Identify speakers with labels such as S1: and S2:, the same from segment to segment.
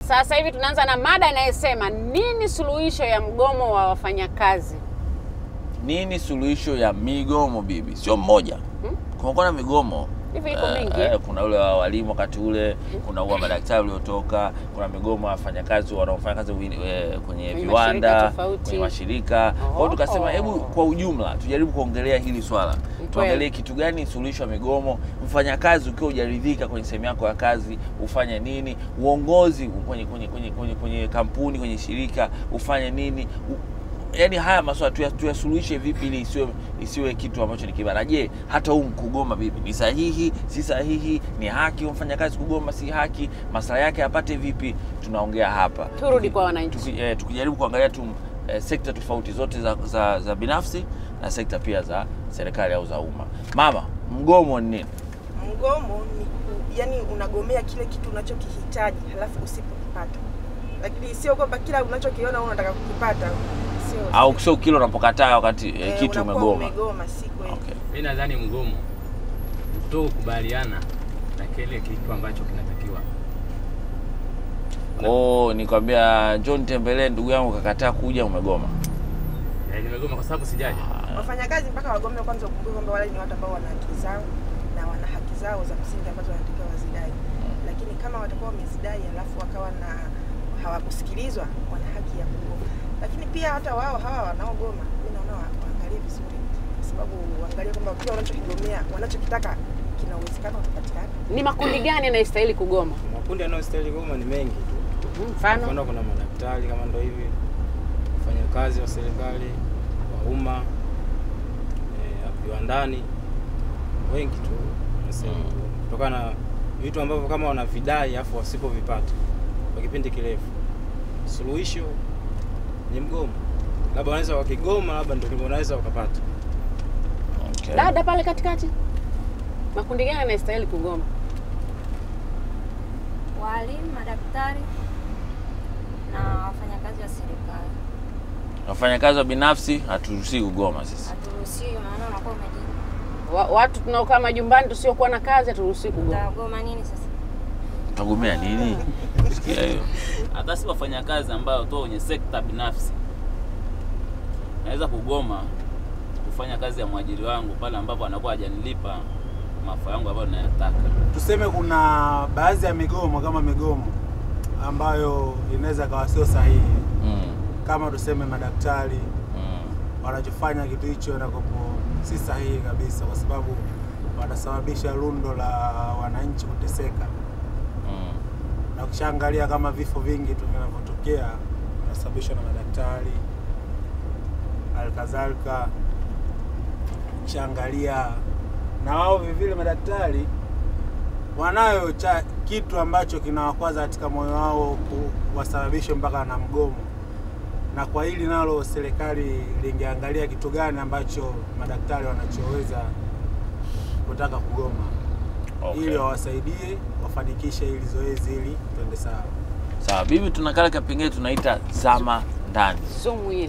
S1: Sasa hivi tunaanza na mada inayosema nini suluhisho ya mgomo wa wafanyakazi?
S2: Nini suluhisho ya migomo bibi? Sio mmoja. Kuna migomo.
S1: Hivi iko mingi.
S2: Kuna ule wa walimu wakati ule, kuna wa madaktari uliotoka, kuna migomo ya wafanyakazi wanaofanya kazi kwenye viwanda, kwenye mashirika. Kwa hiyo tukasema hebu kwa ujumla tujaribu kuongelea hili swala. Tuangalie kitu gani suluhisho ya migomo. Mfanyakazi ukiwa hujaridhika kwenye sehemu yako ya kazi ufanye nini? Uongozi kwenye kampuni, kwenye shirika ufanye nini? Yaani haya maswala tuyasuluhishe vipi ili isiwe kitu ambacho ni kibaya. Je, hata kugoma bibi ni sahihi, si sahihi? Ni haki mfanyakazi kugoma, si haki? Maslahi yake apate vipi? Tunaongea hapa.
S1: Turudi kwa wananchi.
S2: Tukijaribu kuangalia sekta tofauti zote za binafsi na sekta pia za serikali au za umma. Mama, mgomo ni nini?
S3: Mgomo ni yani unagomea kile kitu unachokihitaji halafu usipokipata. Lakini sio kwamba kila unachokiona unataka kukipata.
S2: Au sio kile unapokataa wakati kitu umegoma.
S3: Umegoma si kweli.
S2: Okay.
S4: Mimi nadhani mgomo kutokubaliana na kile kitu ambacho kinatakiwa.
S2: Nikwambia John tembelee ndugu yangu kakataa kuja umegoma.
S4: Nimegoma kwa sababu sijaje.
S3: Wafanyakazi mpaka wagome kwanza ukumbuke kwamba wale ni watu ambao wana haki zao na wana haki zao za msingi ambazo wanatakiwa wazidai. Lakini kama watakuwa wamezidai alafu wakawa hawakusikilizwa, wana haki ya kugoma. Lakini pia hata wao hawa wanaogoma, mimi naona waangalie vizuri kwa sababu waangalie kwamba kile wanachokigomea, wanachokitaka kina uwezekano kupatikana.
S1: Ni makundi gani yanayostahili kugoma?
S4: Makundi yanayostahili kugoma ni mengi tu.
S1: Mfano
S4: kuna madaktari kama ndio hivi, wafanyakazi wa serikali, wa umma, viwandani, wengi tu nasema kutokana na vitu ambavyo kama wanavidai afu wasipovipata kwa kipindi kirefu. Suluhisho ni mgomo. Labda wanaweza wakigoma, labda ndio wanaweza wakapata.
S2: Okay.
S1: Dada pale katikati. Makundi gani yanastahili kugoma?
S5: Walimu, madaktari na wafanyakazi wa serikali.
S2: Wafanyakazi wa binafsi haturuhusi kugoma sisi.
S5: Haturuhusi, maana unakuwa
S1: watu tunaokaa majumbani tusiokuwa na kazi haturuhusi kugoma.
S5: Utagoma nini sasa?
S2: Utagomea nini? Sikia hiyo.
S6: Hata si wafanyakazi ambao tu kwenye sekta binafsi naweza kugoma kufanya kazi ya mwajiri wangu pale ambapo anakuwa hajanilipa mafao yangu ambayo ninayotaka.
S7: Tuseme kuna baadhi ya migomo kama migomo ambayo inaweza kawa sio sahihi. Kama tuseme madaktari wanachofanya kitu hicho na si sahihi kabisa kwa sababu wanasababisha rundo la wananchi kuteseka. Na ukishaangalia kama vifo vingi tu vinavyotokea vinasababishwa na madaktari, alkazalika ukishaangalia na wao vile madaktari wanayo kitu ambacho kinawakwaza katika moyo wao kuwasababisha mpaka na mgomo. Na kwa hili nalo serikali lingeangalia kitu gani ambacho madaktari wanachoweza kutaka kugoma. Okay. Ili wawasaidie wafanikishe hili zoezi ili twende sawa.
S2: Sawa, bibi tunakala kipengele tunaita zama ndani.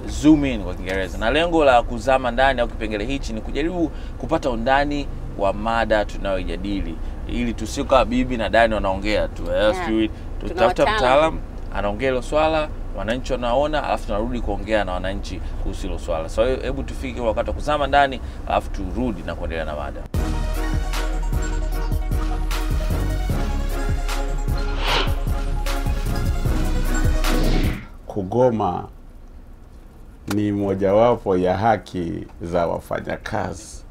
S2: Zoom in kwa Kiingereza. Na lengo la kuzama ndani au kipengele hichi ni kujaribu kupata undani wa mada tunayojadili ili tusika bibi na Dani wanaongea tu. Tutafuta mtaalamu anaongea hilo swala, wananchi wanaona, alafu tunarudi kuongea na wananchi kuhusu hilo swala. So hebu tufike wakati wa kuzama ndani, alafu turudi na kuendelea na mada.
S8: Kugoma ni mojawapo ya haki za wafanyakazi,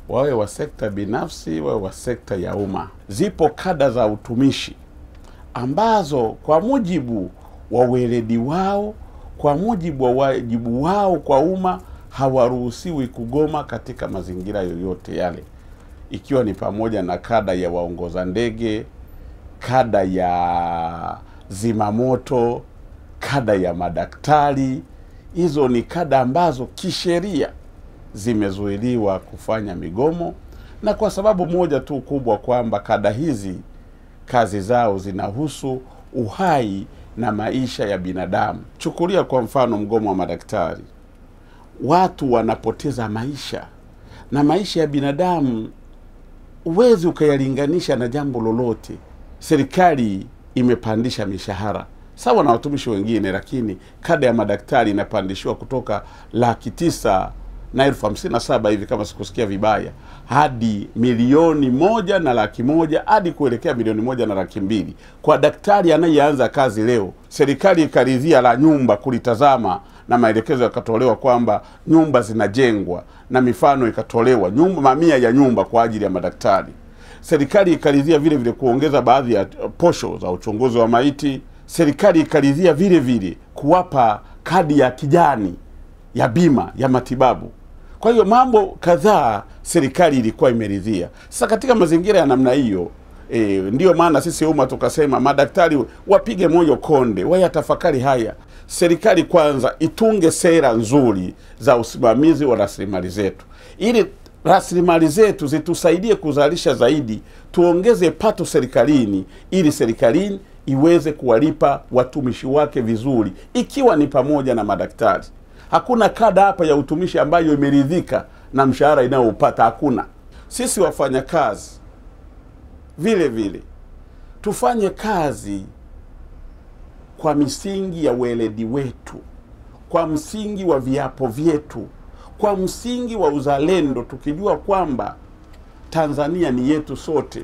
S8: wawe wa sekta binafsi, wawe wa sekta ya umma. Zipo kada za utumishi ambazo kwa mujibu wa weledi wao, kwa mujibu wa wajibu wao kwa umma, hawaruhusiwi kugoma katika mazingira yoyote yale, ikiwa ni pamoja na kada ya waongoza ndege, kada ya zimamoto, kada ya madaktari. Hizo ni kada ambazo kisheria zimezuiliwa kufanya migomo, na kwa sababu moja tu kubwa, kwamba kada hizi kazi zao zinahusu uhai na maisha ya binadamu. Chukulia kwa mfano mgomo wa madaktari. Watu wanapoteza maisha, na maisha ya binadamu uwezi ukayalinganisha na jambo lolote. Serikali imepandisha mishahara, sawa na watumishi wengine, lakini kada ya madaktari inapandishiwa kutoka 957,000 hivi kama sikusikia vibaya, hadi 1,100,100 hadi kuelekea 1,100,200,000 kwa daktari anayeanza kazi leo. Serikali ikaridhia la nyumba kulitazama, na maelekezo yakatolewa kwamba nyumba zinajengwa na mifano ikatolewa, nyumba mamia ya nyumba kwa ajili ya madaktari. Serikali ikaridhia vile vile kuongeza baadhi ya posho za uchunguzi wa maiti. Serikali ikaridhia vile vile kuwapa kadi ya kijani ya bima ya matibabu. Kwa hiyo mambo kadhaa serikali ilikuwa imeridhia. Sasa katika mazingira ya namna hiyo, ndiyo maana sisi umma tukasema madaktari wapige moyo konde, wayatafakari haya. Serikali kwanza itunge sera nzuri za usimamizi wa rasilimali zetu, ili rasilimali zetu zitusaidie kuzalisha zaidi, tuongeze pato serikalini, ili serikalini iweze kuwalipa watumishi wake vizuri, ikiwa ni pamoja na madaktari. Hakuna kada hapa ya utumishi ambayo imeridhika na mshahara inayoupata, hakuna. Sisi wafanyakazi vile vile tufanye kazi kwa misingi ya weledi wetu, kwa msingi wa viapo vyetu, kwa msingi wa uzalendo, tukijua kwamba Tanzania ni yetu sote.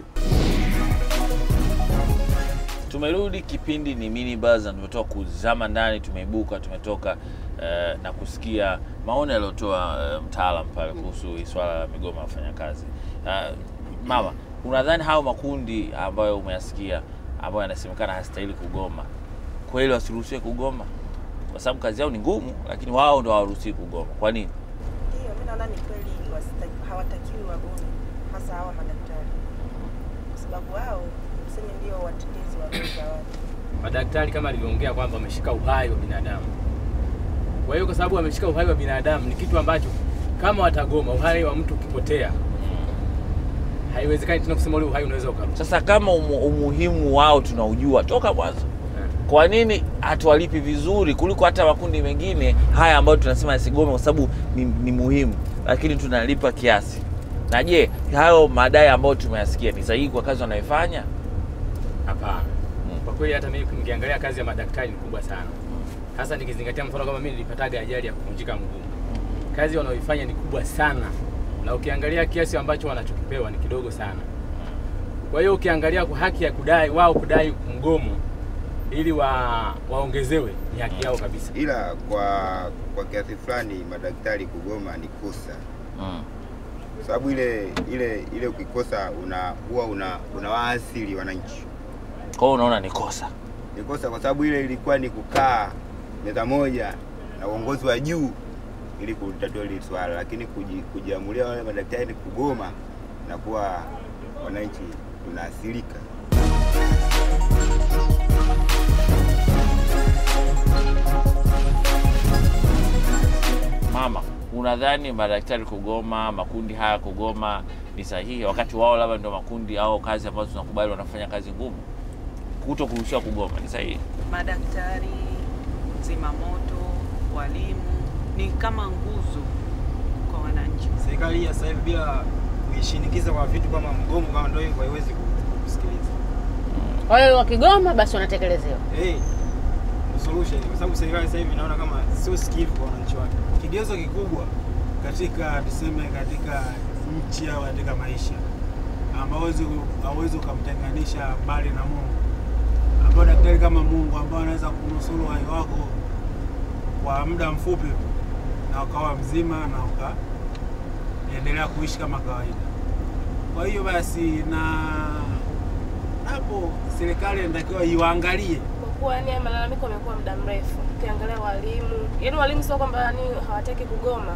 S2: Tumerudi, kipindi ni Mini Buzz, na tumetoka kuzama ndani, tumeibuka, tumetoka na kusikia maoni aliyotoa mtaalamu pale kuhusu swala la migomo ya wafanyakazi. Mama, unadhani hao makundi ambayo umeyasikia ambayo yanasemekana hastahili kugoma, kweli wasiruhusiwe kugoma? Kwa sababu kazi yao ni ngumu, lakini wao ndio hawaruhusiwi kugoma. Kwa nini?
S3: Ndio, mimi naona ni kweli hawatakiwi wagome, hasa hawa madaktari, kwa sababu wao tuseme ndio watetezi wa roho za watu.
S4: Madaktari kama alivyoongea kwamba wameshika uhai wa binadamu. Kwa hiyo kwa sababu wameshika uhai wa binadamu, ni kitu ambacho kama watagoma, uhai wa mtu ukipotea, haiwezekani tena kusema ule uhai unaweza ukarudi.
S2: Sasa kama umuhimu wao tunaujua toka mwanzo, kwa nini hatuwalipi vizuri kuliko hata makundi mengine haya ambayo tunasema yasigome kwa sababu ni muhimu, lakini tunalipa kiasi? Na je, hayo madai ambayo tumeyasikia ni sahihi kwa kazi wanayofanya?
S4: Hapana. Kwa kweli hata mimi nikiangalia kazi ya madaktari ni kubwa sana. Hasa nikizingatia mfano kama mimi nilipataga ajali ya kuvunjika mguu. Kazi wanaoifanya ni kubwa sana, na ukiangalia kiasi ambacho wanachokipewa ni kidogo sana. Kwa hiyo ukiangalia kwa haki ya kudai mgomo ili waongezewe, ni haki yao kabisa.
S9: Ila kwa kiasi fulani madaktari kugoma ni kosa. Sababu ile ukikosa huwa unawaasili wananchi.
S2: Kwa hiyo unaona ni kosa?
S9: Ni kosa kwa sababu ile ilikuwa ni kukaa meza moja na uongozi wa juu ili kutatua hili swala, lakini kujiamulia wale madaktari kugoma na kuwa wananchi tunaathirika.
S2: Mama, unadhani madaktari kugoma, makundi haya kugoma ni sahihi wakati wao labda ndio makundi au kazi ambazo tunakubali wanafanya kazi ngumu? Kuto kuruhusiwa kugoma ni sahihi?
S10: Madaktari, zimamoto, walimu ni kama nguzo kwa wananchi.
S4: Serikali ya sasa hivi bila kuishinikiza kwa vitu kama mgomo kama ndio hivyo haiwezi kusikiliza.
S1: Kwa hiyo wakigoma basi wanatekelezewa.
S4: Solution kwa sababu serikali sasa hivi inaona kama sio sikivu kwa wananchi wake.
S7: Kigezo kikubwa katika tuseme katika nchi au katika maisha ambao hauwezi kumtenganisha mbali na Mungu, ambao daktari kama Mungu ambao anaweza kunusuru uhai wako kwa muda mfupi na ukawa mzima na ukaendelea kuishi kama kawaida. Kwa hiyo basi na hapo serikali inatakiwa iwaangalie,
S11: kwa kuwa yani malalamiko yamekuwa muda mrefu. Ukiangalia walimu sio kwamba hawataki kugoma,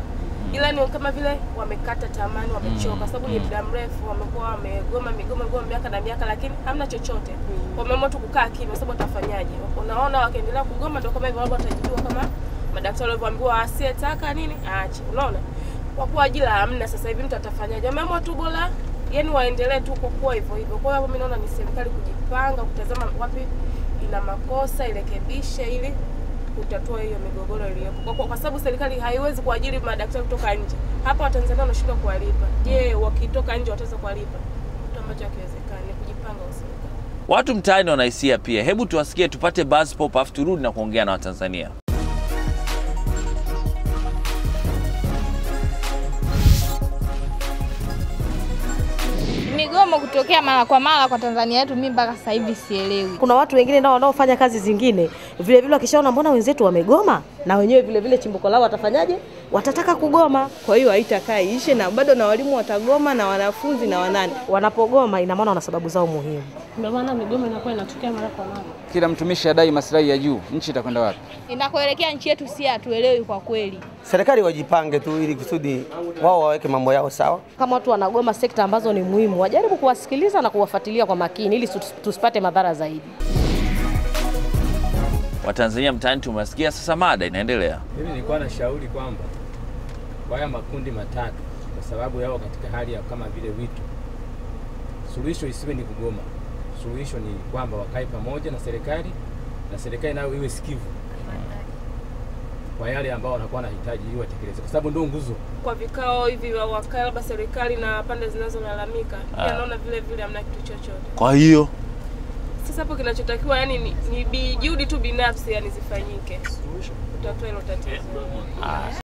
S11: ila ni kama vile wamekata tamani, wamechoka sababu ni muda mrefu wamekuwa wamegoma migomo miaka na miaka, lakini hamna chochote. Wameamua tu kukaa kimya sababu watafanyaje? Unaona wakiendelea kugoma ndio kama hivyo wao watajijua kama madaktari walivyoambiwa asiyetaka nini aache. Unaona? Kwa kuwa ajira hamna sasa hivi mtu atafanyaje? Wameamua tu bora yani waendelee tu kwa hivyo hivyo. Kwa hiyo mimi naona ni serikali kujipanga, kutazama wapi ina makosa, irekebishe ili kutatua hiyo migogoro iliyopo. Kwa sababu serikali haiwezi kuajiri madaktari kutoka nje. Hapa Watanzania wanashindwa kuwalipa. Je, wakitoka nje wataweza kuwalipa? Kitu ambacho hakiwezekani, kujipanga serikali.
S2: Watu mtaani wanahisia pia. Hebu tuwasikie, tupate buzz pop, afu turudi na kuongea na Watanzania.
S12: Migomo kutokea mara kwa mara kwa Tanzania yetu, mimi mpaka sasa hivi sielewi.
S13: Kuna watu wengine nao wanaofanya kazi zingine vile vile, wakishaona mbona wenzetu wamegoma, na wenyewe vile vile chimbuko lao watafanyaje? Watataka kugoma.
S14: Kwa hiyo haitakaa ishe, na bado na walimu watagoma na wanafunzi na wanani.
S13: Wanapogoma ina maana wana sababu zao muhimu.
S11: Ndio maana migomo inakuwa inatokea mara kwa mara.
S15: Kila mtumishi adai maslahi ya juu, nchi itakwenda wapi?
S12: Inakoelekea nchi yetu si hatuelewi kwa kweli.
S16: Serikali wajipange tu ili kusudi wao waweke mambo yao sawa.
S13: Kama watu wanagoma sekta ambazo ni muhimu, wajaribu kuwasikiliza na kuwafuatilia kwa makini ili tusipate madhara zaidi.
S2: Watanzania mtaani tumesikia, sasa mada inaendelea.
S4: Mimi nilikuwa na shauri kwamba haya makundi matatu, kwa sababu yao katika hali ya kama vile wito, suluhisho isiwe ni kugoma. Suluhisho ni kwamba wakae pamoja na serikali nayo iwe sikivu kwa yale ambao wanakuwa wanahitaji ili watekeleze, kwa sababu ndio nguzo.
S11: Kwa vikao hivi wakae labda serikali na pande zinazolalamika, pia naona vile vile hamna kitu chochote.
S2: Kwa hiyo
S11: sasa hapo kinachotakiwa yani ni juhudi tu binafsi yani zifanyike kutatua hilo tatizo.